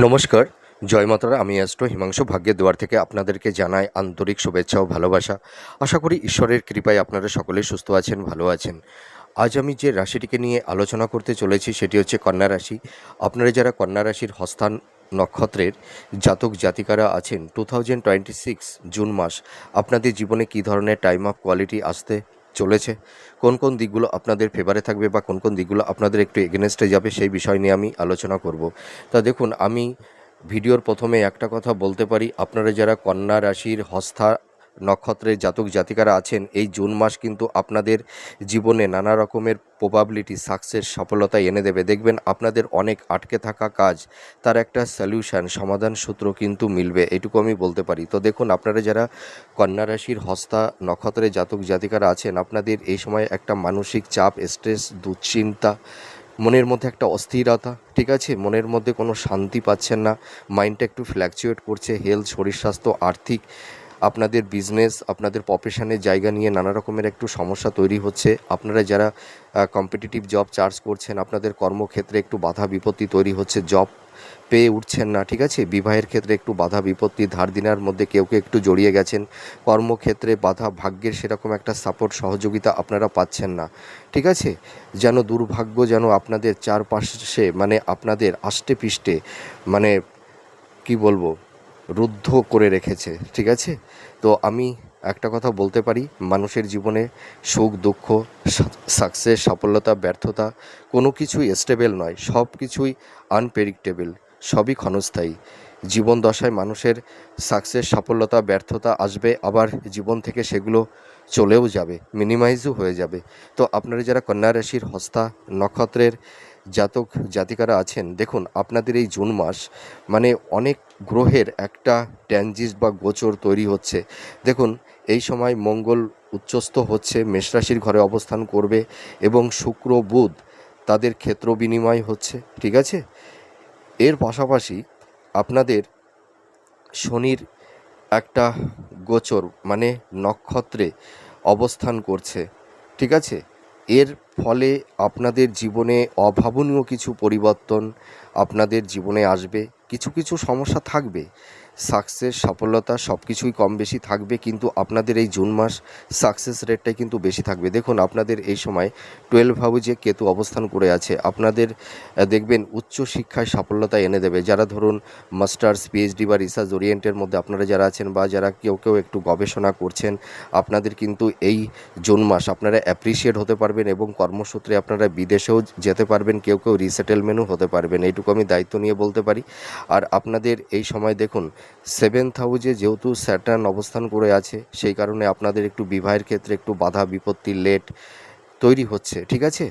নমস্কার, জয় মাতারা। আমি অ্যাস্ট্রো হিমাংশু ভাগ্যের দুয়ার থেকে আপনাদেরকে জানাই আন্তরিক শুভেচ্ছা ও ভালোবাসা। আশা করি ঈশ্বরের কৃপায় আপনারা সকলেই সুস্থ আছেন, ভালো আছেন। আজ আমি যে রাশিটিকে নিয়ে আলোচনা করতে চলেছি সেটি হচ্ছে কন্যা রাশি। আপনারা যারা কন্যা রাশির হস্তান নক্ষত্রের জাতক জাতিকারা আছেন, 2026 জুন মাস আপনাদের জীবনে কী ধরনের টাইম অফ কোয়ালিটি আসতে চলেছে, কোন কোন দিকগুলো আপনাদের ফেভারে থাকবে বা কোন কোন দিকগুলো আপনাদের একটু এগেনস্টে যাবে, সেই বিষয় নিয়ে আমি আলোচনা করব। তা দেখুন, আমি ভিডিওর প্রথমে একটা কথা বলতে পারি, আপনারা যারা কন্যা রাশির হস্তা নক্ষত্রের জাতক জাতিকারা আছেন, এই জুন মাস কিন্তু আপনাদের জীবনে নানা রকমের প্রবাবিলিটি, সাকসেস, সফলতা এনে দেবে। দেখবেন আপনাদের অনেক আটকে থাকা কাজ, তার একটা সলিউশন, সমাধান সূত্র কিন্তু মিলবে, এটুকু আমি বলতে পারি। তো দেখুন, আপনারা যারা কন্যা রাশির হস্তা নক্ষত্রের জাতক জাতিকারা আছেন, আপনাদের এই সময় একটা মানসিক চাপ, স্ট্রেস, দুশ্চিন্তা, মনের মধ্যে একটা অস্থিরতা, ঠিক আছে, মনের মধ্যে কোনো শান্তি পাচ্ছেন না, মাইন্ডটা একটু ফ্ল্যাকচুয়েট করছে। হেলথ, শরীর স্বাস্থ্য, আর্থিক, আপনাদের বিজনেস, আপনাদের প্রফেশনের জায়গা নিয়ে নানা রকমের একটু সমস্যা তৈরি হচ্ছে। আপনারা যারা কম্পিটিটিভ জব চার্জ করছেন, আপনাদের কর্মক্ষেত্রে একটু বাধা বিপত্তি তৈরি হচ্ছে, জব পেয়ে উঠছেন না, ঠিক আছে। বিবাহের ক্ষেত্রে একটু বাধা বিপত্তি, ধার দিনার মধ্যে কেউ কেউ একটু জড়িয়ে গেছেন। কর্মক্ষেত্রে বাধা, ভাগ্যের সেরকম একটা সাপোর্ট, সহযোগিতা আপনারা পাচ্ছেন না, ঠিক আছে। যেন দুর্ভাগ্য যেন আপনাদের চারপাশে, মানে আপনাদের আষ্টে পিষ্টে, মানে কি বলবো, রুদ্ধ করে রেখেছে, ঠিক আছে। তো আমি একটা কথা বলতে পারি, মানুষের জীবনে সুখ দুঃখ, সাকসেস, সফলতা, ব্যর্থতা, কোনো কিছুই স্টেবল নয়, সব কিছুই আনপ্রেডিক্টেবল, সবই ক্ষণস্থায়ী। জীবন দশায় মানুষের সাকসেস, সফলতা, ব্যর্থতা আসবে, আবার জীবন থেকে সেগুলো চলেও যাবে, মিনিমাইজও হয়ে যাবে। তো আপনারা যারা কন্যা রাশির হস্তা নক্ষত্রের জাতক জাতিকারা আছেন, দেখুন আপনাদের এই জুন মাস মানে অনেক গ্রহের একটা ট্রানজিট বা গোচর তৈরি হচ্ছে। দেখুন, এই সময় মঙ্গল উচ্চস্থ হচ্ছে, মেষ রাশির ঘরে অবস্থান করবে, এবং শুক্র বুধ তাদের ক্ষেত্র বিনিময় হচ্ছে, ঠিক আছে। এর পাশাপাশি আপনাদের শনির একটা গোচর, মানে নক্ষত্রে অবস্থান করছে, ঠিক আছে। এর ফলে আপনাদের জীবনে অভাবনীয় কিছু পরিবর্তন আপনাদের জীবনে আসবে। কিছু কিছু সমস্যা থাকবে, সাকসেস, সফলতা সব কিছুই কম বেশি থাকবে, কিন্তু আপনাদের এই জুন মাস সাকসেস রেটটাই কিন্তু বেশি থাকবে। দেখুন, আপনাদের এই সময় 12 হাউসে কেতু অবস্থান করে আছে, আপনাদের দেখবেন উচ্চ শিক্ষায় সাফল্যতা এনে দেবে। যারা ধরুন মাস্টার্স, পিএইচডি বা রিসার্চ ওরিয়েন্টের মধ্যে আপনারা যারা আছেন, বা যারা কেউ কেউ একটু গবেষণা করছেন, আপনাদের কিন্তু এই জুন মাস আপনারা অ্যাপ্রিসিয়েট হতে পারবেন, এবং কর্মসূত্রে আপনারা বিদেশেও যেতে পারবেন, কেউ কেউ রিসেটেলমেন্টও হতে পারবেন, এইটুকু আমি দায়িত্ব নিয়ে বলতে পারি। আর আপনাদের এই সময় দেখুন, 7th হাউসে যেহেতু স্যাটার্ন অবস্থান করে আছে, সেই কারণে আপনাদের একটু বিবাহের ক্ষেত্রে একটু বাধা বিপত্তি, লেট তৈরি হচ্ছে, ঠিক আছে।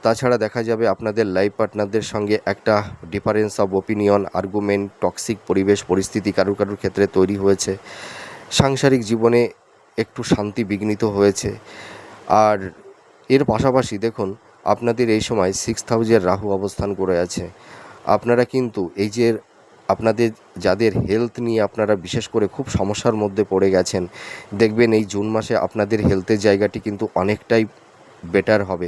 তাছাড়া দেখা যাবে আপনাদের লাইফ পার্টনারদের সঙ্গে একটা difference of opinion, argument, toxic পরিবেশ পরিস্থিতি কারুর কারুর ক্ষেত্রে তৈরি হয়েছে। সাংসারিক জীবনে একটু শান্তি বিঘ্নিত হয়েছে। আর এর পাশাপাশি দেখুন, আপনাদের এই সময় 6th হাউসের রাহু অবস্থান করে আছে। আপনারা কিন্তু এই যে আপনাদের যাদের হেলথ নিয়ে আপনারা বিশেষ করে খুব সমস্যার মধ্যে পড়ে গেছেন, দেখবেন এই জুন মাসে আপনাদের হেলথের জায়গাটি কিন্তু অনেকটাই বেটার হবে।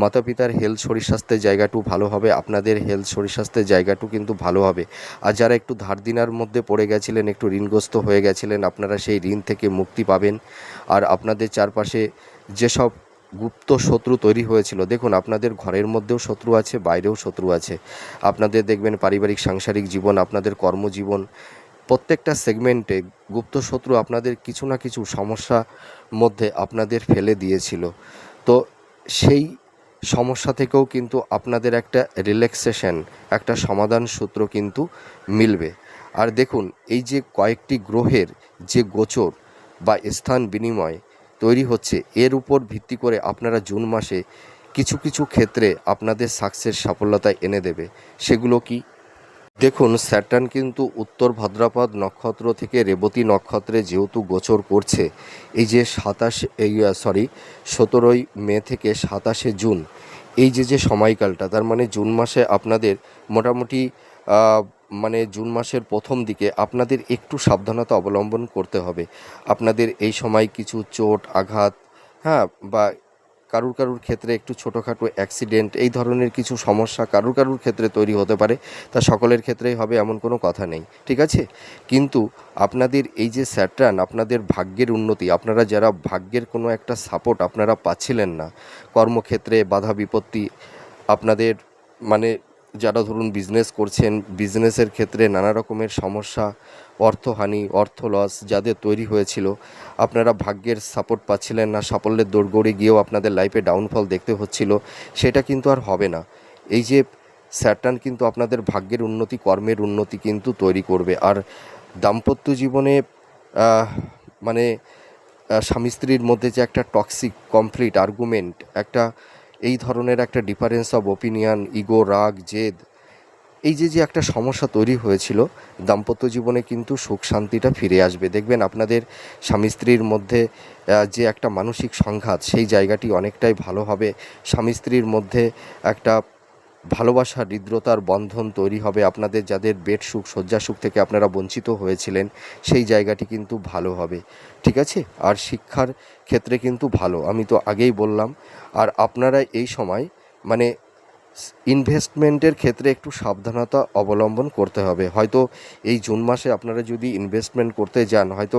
মাতা পিতার হেলথ, শরীর স্বাস্থ্যের জায়গাটু ভালো হবে, আপনাদের হেলথ, শরীর স্বাস্থ্যের জায়গাটু কিন্তু ভালো হবে। আর যারা একটু ধার দিনার মধ্যে পড়ে গেছিলেন, একটু ঋণগ্রস্ত হয়ে গেছিলেন, আপনারা সেই ঋণ থেকে মুক্তি পাবেন। আর আপনাদের চারপাশে যেসব গুপ্ত শত্রু তৈরি হয়েছিল, দেখুন আপনাদের ঘরের মধ্যেও শত্রু আছে, বাইরেও শত্রু আছে। আপনাদের দেখবেন পারিবারিক, সাংসারিক জীবন, আপনাদের কর্মজীবন, প্রত্যেকটা সেগমেন্টে গুপ্ত শত্রু আপনাদের কিছু না কিছু সমস্যা মধ্যে আপনাদের ফেলে দিয়েছিল। তো সেই সমস্যা থেকেও কিন্তু আপনাদের একটা রিল্যাক্সেশন, একটা সমাধান সূত্র কিন্তু মিলবে। আর দেখুন, এই যে কয়েকটি গ্রহের যে গোচর বা স্থান বিনিময় তৈরি হচ্ছে, এর উপর ভিত্তি করে আপনারা জুন মাসে কিছু কিছু ক্ষেত্রে আপনাদের সাকসেস, সফলতা এনে দেবে। সেগুলো কি? দেখুন, স্যাটার্ন কিন্তু উত্তর ভাদ্রপদ নক্ষত্র থেকে রেবতী নক্ষত্রে যেহেতু গোচর করছে, এই যে 17ই মে থেকে 27শে জুন, এই যে সময়কালটা, তার মানে জুন মাসে আপনাদের মোটামুটি মানে জুন মাসের প্রথম দিকে আপনাদের একটু সাবধানতা অবলম্বন করতে হবে। আপনাদের এই সময় কিছু চোট আঘাত, হ্যাঁ, বা কারুর কারুর ক্ষেত্রে একটু ছোটোখাটো অ্যাক্সিডেন্ট এই ধরনের কিছু সমস্যা কারুর কারুর ক্ষেত্রে তৈরি হতে পারে, তা সকলের ক্ষেত্রেই হবে এমন কোনো কথা নেই, ঠিক আছে। কিন্তু আপনাদের এই যে স্যাটার্ন আপনাদের ভাগ্যের উন্নতি, আপনারা যারা ভাগ্যের কোনো একটা সাপোর্ট আপনারা পাচ্ছিলেন না, কর্মক্ষেত্রে বাধা বিপত্তি আপনাদের, মানে যারা ধরুন বিজনেস করছেন, বিজনেসের ক্ষেত্রে নানা রকমের সমস্যা, অর্থহানি, অর্থ লস যাদের তৈরি হয়েছিল, আপনারা ভাগ্যের সাপোর্ট পাচ্ছিলেন না, সাফল্যের দৌড়গড়ে গিয়েও আপনাদের লাইফে ডাউনফল দেখতে হচ্ছিল, সেটা কিন্তু আর হবে না। এই যে স্যাটার্ন কিন্তু আপনাদের ভাগ্যের উন্নতি, কর্মের উন্নতি কিন্তু তৈরি করবে। আর দাম্পত্য জীবনে আহ, মানে স্বামী স্ত্রীর মধ্যে যে একটা টক্সিক কমপ্লিট আর্গুমেন্ট, একটা এই ধরনের একটা ডিফারেন্স অফ ওপিনিয়ন, ইগো, রাগ, জেদ, এই যে যে একটা সমস্যা তৈরি হয়েছিল, দাম্পত্য জীবনে কিন্তু সুখ শান্তিটা ফিরে আসবে। দেখবেন আপনাদের স্বামী স্ত্রীর মধ্যে যে একটা মানসিক সংঘাত, সেই জায়গাটি অনেকটাই ভালো হবে। স্বামী স্ত্রীর মধ্যে একটা ভালোবাসা, হৃদ্রতার বন্ধন তৈরি হবে। আপনাদের যাদের বেড সুখ, শয্যা সুখ থেকে আপনারা বঞ্চিত হয়েছিলেন, সেই জায়গাটি কিন্তু ভালো হবে, ঠিক আছে। আর শিক্ষার ক্ষেত্রে কিন্তু ভালো, আমি তো আগেই বললাম। আর আপনারা এই সময় মানে ইনভেস্টমেন্টের ক্ষেত্রে একটু সাবধানতা অবলম্বন করতে হবে। হয়তো এই জুন মাসে আপনারা যদি ইনভেস্টমেন্ট করতে যান, হয়তো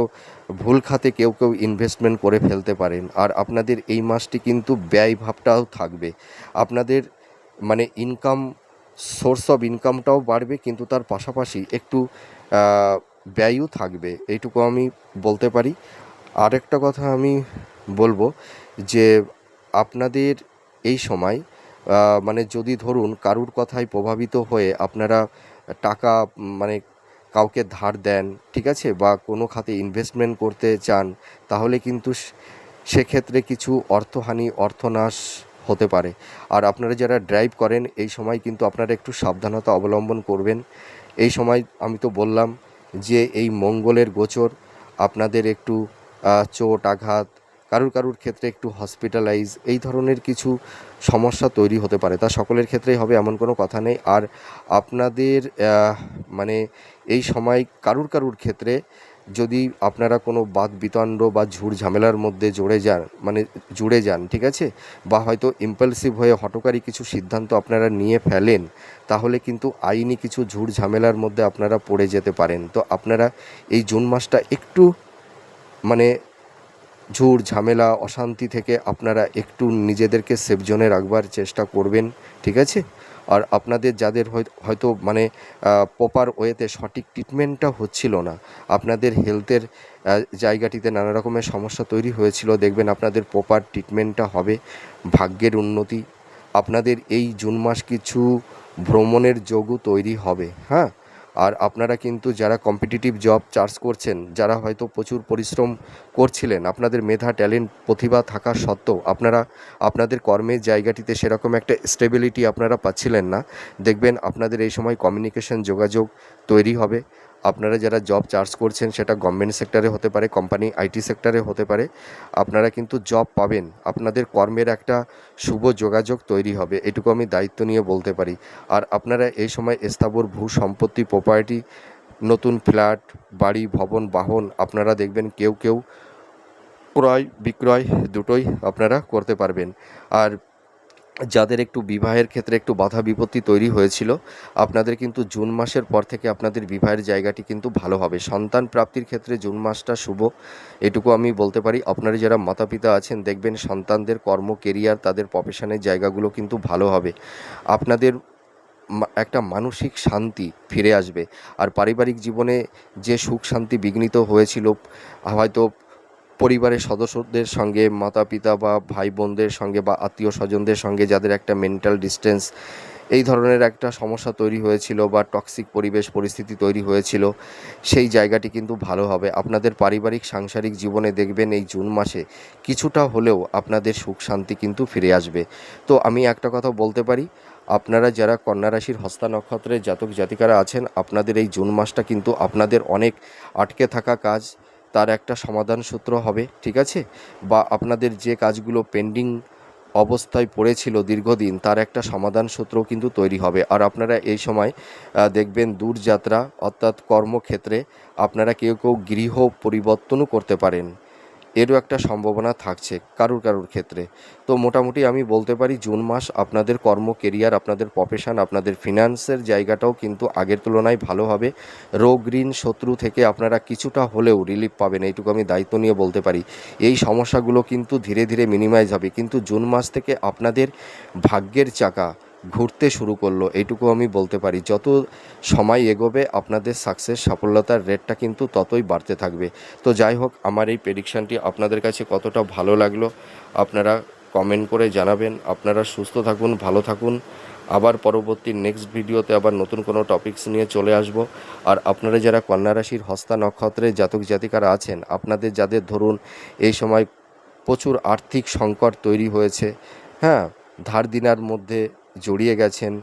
ভুল খাতে কেউ কেউ ইনভেস্টমেন্ট করে ফেলতে পারেন। আর আপনাদের এই মাসটি কিন্তু ব্যয়ভাবটাও থাকবে। আপনাদের মানে ইনকাম, সোর্স অফ ইনকামটাও বাড়বে, কিন্তু তার পাশাপাশি একটু ব্যয়ও থাকবে, এইটুকু আমি বলতে পারি। আরেকটা কথা আমি বলবো যে আপনাদের এই সময় মানে যদি ধরুন কারুর কথায় প্রভাবিত হয়ে আপনারা টাকা মানে কাউকে ধার দেন, ঠিক আছে, বা কোনো খাতে ইনভেস্টমেন্ট করতে চান, তাহলে কিন্তু সেক্ষেত্রে কিছু অর্থহানি, অর্থনাশ হতে পারে। আর আপনারা যারা ড্রাইভ করেন, এই সময় কিন্তু আপনারা একটু সাবধানতা অবলম্বন করবেন। এই সময় আমি তো বললাম যে এই মঙ্গলের গোচর, আপনাদের একটু চোট আঘাত, কারুর কারুর ক্ষেত্রে একটু হসপিটালাইজ, এই ধরনের কিছু সমস্যা তৈরি হতে পারে, তা সকলের ক্ষেত্রেই হবে এমন কোনো কথা নেই। আর আপনাদের মানে এই সময় কারুর কারুর ক্ষেত্রে যদি আপনারা কোনো বাদ বিতণ্ড বা ঝুট ঝামেলার মধ্যে জুড়ে যান, ঠিক আছে, বা হয়তো ইম্পালসিভ হয়ে হঠকারী কিছু সিদ্ধান্ত আপনারা নিয়ে ফেলেন, তাহলে কিন্তু আইনি কিছু ঝুট ঝামেলার মধ্যে আপনারা পড়ে যেতে পারেন। তো আপনারা এই জুন মাসটা একটু মানে ঝুট ঝামেলা, অশান্তি থেকে আপনারা একটু নিজেদেরকে সেফ জোনে রাখবার চেষ্টা করবেন, ঠিক আছে। আর আপনাদের যাদের হয়তো মানে প্রপার ওয়েতে সঠিক ট্রিটমেন্টটা হচ্ছিল না, আপনাদের হেলথের জায়গাটিতে নানা রকমের সমস্যা তৈরি হয়েছিল, দেখবেন আপনাদের প্রপার ট্রিটমেন্টটা হবে, ভাগ্যের উন্নতি। আপনাদের এই জুন মাস কিছু ভ্রমণের যোগও তৈরি হবে, হ্যাঁ। আর আপনারা কিন্তু যারা কম্পিটিটিভ জব চার্জ করছেন, যারা হয়তো প্রচুর পরিশ্রম করছিলেন, আপনাদের মেধা, ট্যালেন্ট, প্রতিভা থাকা সত্ত্বেও আপনারা আপনাদের কর্মের জায়গাটিতে সেরকম একটা স্টেবিলিটি আপনারা পাচ্ছিলেন না, দেখবেন আপনাদের এই সময় কমিউনিকেশন, যোগাযোগ তৈরি হবে। আপনারা যারা জব চার্জ করছেন, সেটা গভর্নমেন্ট সেক্টরে হতে পারে, কোম্পানি আইটি সেক্টরে হতে পারে, আপনারা কিন্তু জব পাবেন। আপনাদের কর্মের একটা শুভ যোগাযোগ তৈরি হবে, এটুকু আমি দায়িত্ব নিয়ে বলতে পারি। আর আপনারা এই সময় স্থাবর ভূ সম্পত্তি, প্রপার্টি, নতুন ফ্ল্যাট, বাড়ি, ভবন, বাহন আপনারা দেখবেন কেউ কেউ ক্রয় বিক্রয় দুটোই আপনারা করতে পারবেন। আর যাদের একটু বিবাহের ক্ষেত্রে একটু বাধা বিপত্তি তৈরি হয়েছিল, আপনাদের কিন্তু জুন মাসের পর থেকে আপনাদের বিবাহের জায়গাটি কিন্তু ভালো হবে। সন্তান প্রাপ্তির ক্ষেত্রে জুন মাসটা শুভ, এটুকু আমি বলতে পারি। আপনারা যারা মাতা পিতা আছেন, দেখবেন সন্তানদের কর্ম, কেরিয়ার, তাদের প্রফেশনের জায়গাগুলো কিন্তু ভালো হবে। আপনাদের একটা মানসিক শান্তি ফিরে আসবে। আর পারিবারিক জীবনে যে সুখ শান্তি বিঘ্নিত হয়েছিল, হয়তো পরিবারের সদস্যদের সঙ্গে, মাতা পিতা বা ভাই বোনদের সঙ্গে বা আত্মীয় স্বজনদের সঙ্গে যাদের একটা মেন্টাল ডিস্টেন্স, এই ধরনের একটা সমস্যা তৈরি হয়েছিল বা টক্সিক পরিবেশ পরিস্থিতি তৈরি হয়েছিল, সেই জায়গাটি কিন্তু ভালো হবে। আপনাদের পারিবারিক সাংসারিক জীবনে দেখবেন এই জুন মাসে কিছুটা হলেও আপনাদের সুখ শান্তি কিন্তু ফিরে আসবে। তো আমি একটা কথা বলতে পারি, আপনারা যারা কন্যা রাশির হস্তা নক্ষত্রের জাতক জাতিকারা আছেন, আপনাদের এই জুন মাসটা কিন্তু আপনাদের অনেক আটকে থাকা কাজ, তার একটা সমাধান সূত্র হবে, ঠিক আছে। বা আপনাদের যে কাজগুলো পেন্ডিং অবস্থায় পড়েছিল দীর্ঘদিন, তার একটা সমাধান সূত্রও কিন্তু তৈরি হবে। আর আপনারা এই সময় দেখবেন দূরযাত্রা, অর্থাৎ কর্মক্ষেত্রে আপনারা কেউ কেউ গৃহ পরিবর্তনও করতে পারেন। এরও একটা সম্ভাবনা থাকছে কারুর ক্ষেত্রে। তো মোটামুটি আমি বলতে পারি জুন মাস আপনাদের কর্ম কেরিয়ার, আপনাদের প্রফেশন, আপনাদের ফিনান্সের জায়গাটাও কিন্তু আগের তুলনায় ভালো হবে। রোগ ঋণ শত্রু থেকে আপনারা কিছুটা হলেও রিলিফ পাবেন, এইটুকু আমি দায়িত্ব নিয়ে বলতে পারি। এই সমস্যাগুলো কিন্তু ধীরে ধীরে মিনিমাইজ হবে, কিন্তু জুন মাস থেকে আপনাদের ভাগ্যের চাকা ঘুরতে শুরু করলো, এইটুকু আমি বলতে পারি। যত সময় এগোবে আপনাদের সাকসেস সফলতার রেটটা কিন্তু ততই বাড়তে থাকবে। তো যাই হোক, আমার এই প্রেডিকশানটি আপনাদের কাছে কতটা ভালো লাগলো আপনারা কমেন্ট করে জানাবেন। আপনারা সুস্থ থাকুন, ভালো থাকুন। আবার পরবর্তী নেক্সট ভিডিওতে আবার নতুন কোনো টপিকস নিয়ে চলে আসব। আর আপনারা যারা কন্যা রাশির হস্তা নক্ষত্রের জাতক জাতিকারা আছেন, আপনাদের যাদের ধরুন এই সময় প্রচুর আর্থিক সংকট তৈরি হয়েছে, হ্যাঁ, ধার দেনার মধ্যে জড়িয়ে গেছেন,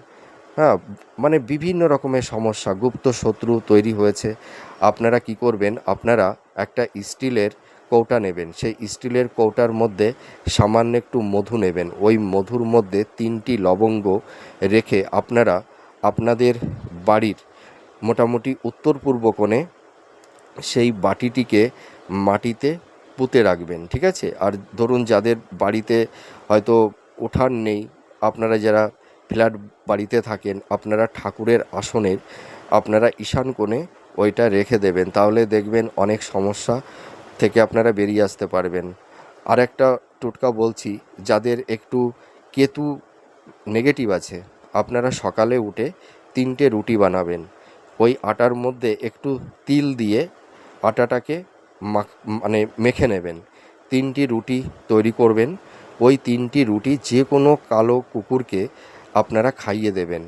হ্যাঁ, মানে বিভিন্ন রকমের সমস্যা, গুপ্ত শত্রু তৈরি হয়েছে, আপনারা কি করবেন, আপনারা একটা স্টিলের কৌটা নেবেন। সেই স্টিলের কৌটার মধ্যে সামান্য একটু মধু নেবেন। ওই মধুর মধ্যে 3টি লবঙ্গ রেখে আপনারা আপনাদের বাড়ির মোটামুটি উত্তর পূর্ব কোণে সেই বাটিটিকে মাটিতে পুঁতে রাখবেন, ঠিক আছে? আর ধরুন যাদের বাড়িতে হয়তো উঠান নেই, আপনারা যারা ফ্ল্যাট বাড়িতে থাকেন, আপনারা ঠাকুরের আসনের আপনারা ঈশান কোণে ওইটা রেখে দেবেন। তাহলে দেখবেন অনেক সমস্যা থেকে আপনারা বেরিয়ে আসতে পারবেন। আর একটা টোটকা বলছি, যাদের একটু কেতু নেগেটিভ আছে, আপনারা সকালে উঠে 3টে রুটি বানাবেন। ওই আটার মধ্যে একটু তিল দিয়ে আটাটাকে মানে মেখে নেবেন। 3টি রুটি তৈরি করবেন। ওই 3টি রুটি যে কোনো কালো কুকুরকে আপনারা খাইয়ে দেবেন।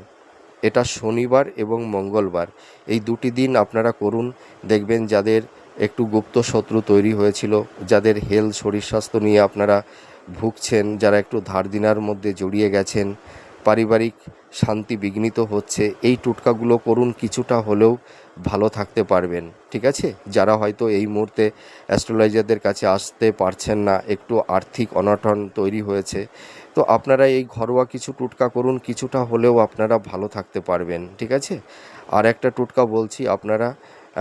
এটা শনিবার এবং মঙ্গলবার, এই 2টি দিন আপনারা করুন। দেখবেন যাদের একটু গুপ্ত শত্রু তৈরি হয়েছিল, যাদের হেলথ শরীর স্বাস্থ্য নিয়ে আপনারা ভুগছেন, যারা একটু ধার দেনার মধ্যে জড়িয়ে গেছেন, পারিবারিক শান্তি বিঘ্নিত হচ্ছে, এই টোটকাগুলো করুন, কিছুটা হলেও ভালো থাকতে পারবেন, ঠিক আছে? যারা হয়তো এই মুহূর্তে অ্যাস্ট্রোলজারদের কাছে আসতে পারছেন না, একটু আর্থিক অনটন তৈরি হয়েছে, তো আপনারা এই ঘরোয়া কিছু টোটকা করুন, কিছুটা হলেও আপনারা ভালো থাকতে পারবেন, ঠিক আছে? আর একটা টোটকা বলছি, আপনারা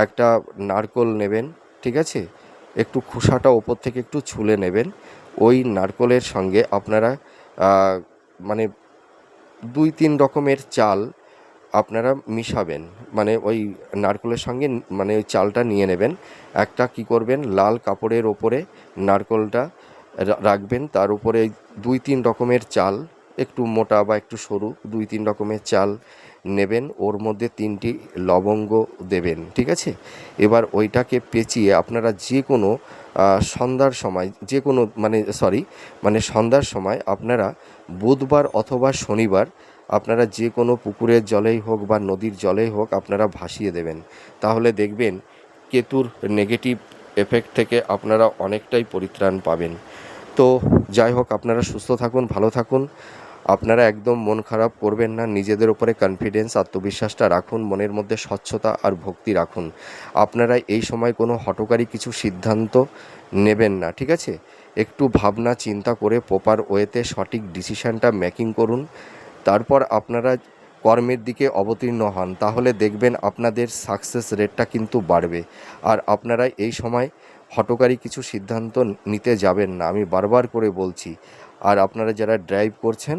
একটা নারকোল নেবেন, ঠিক আছে? একটু খোসাটা ওপর থেকে একটু ছুলে নেবেন। ওই নারকোলের সঙ্গে আপনারা মানে 2-3 রকমের চাল আপনারা মিশাবেন, মানে ওই নারকোলের সঙ্গে মানে ওই চালটা নিয়ে নেবেন। একটা কি করবেন, লাল কাপড়ের ওপরে নারকোলটা রাখবেন, তার উপরে 2-3 রকমের চাল, একটু মোটা বা একটু সরু 2-3 রকমের চাল নেবেন, ওর মধ্যে 3টি লবঙ্গ দেবেন, ঠিক আছে? এবার ওইটাকে পেঁচিয়ে আপনারা যে কোনো সন্ধ্যার সময়, যে কোনো মানে সন্ধ্যার সময় আপনারা বুধবার অথবা শনিবার আপনারা যে কোনো পুকুরের জলেই হোক বা নদীর জলেই হোক আপনারা ভাসিয়ে দেবেন। তাহলে দেখবেন কেতুর নেগেটিভ এফেক্ট থেকে আপনারা অনেকটাই পরিত্রাণ পাবেন। তো যাই হোক, আপনারা সুস্থ থাকুন, ভালো থাকুন। আপনারা একদম মন খারাপ করবেন না, নিজেদের ওপরে কনফিডেন্স, আত্মবিশ্বাসটা রাখুন, মনের মধ্যে স্বচ্ছতা আর ভক্তি রাখুন। আপনারা এই সময় কোনো হঠকারী কিছু সিদ্ধান্ত নেবেন না, ঠিক আছে? একটু ভাবনা চিন্তা করে প্রপার ওয়েতে সঠিক ডিসিশানটা মেকিং করুন। তারপর আপনারা কর্মের দিকে অবতীর্ণ হন, তাহলে দেখবেন আপনাদের সাকসেস রেটটা কিন্তু বাড়বে। আর আপনারা এই সময় হঠকারী কিছু সিদ্ধান্ত নিতে যাবেন না, আমি বারবার করে বলছি। আর আপনারা যারা ড্রাইভ করছেন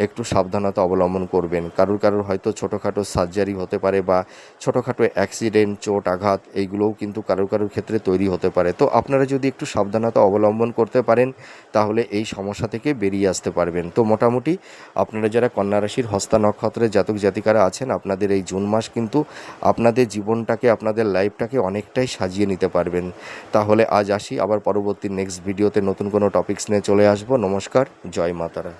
একটু সাবধানতা অবলম্বন করবেন। কারুর হয়তো ছোটোখাটো সার্জারি হতে পারে বা ছোটোখাটো অ্যাক্সিডেন্ট, চোট আঘাত, এইগুলোও কিন্তু কারুর ক্ষেত্রে তৈরি হতে পারে। তো আপনারা যদি একটু সাবধানতা অবলম্বন করতে পারেন তাহলে এই সমস্যা থেকে বেরিয়ে আসতে পারবেন। তো মোটামুটি আপনারা যারা কন্যা রাশির হস্তা নক্ষত্রের জাতক জাতিকারা আছেন, আপনাদের এই জুন মাস কিন্তু আপনাদের জীবনটাকে, আপনাদের লাইফটাকে অনেকটাই সাজিয়ে নিতে পারবেন। তাহলে আজ আসি, আবার পরবর্তী নেক্সট ভিডিওতে নতুন কোনো টপিকস নিয়ে চলে আসবো। নমস্কার, জয় মাতারা।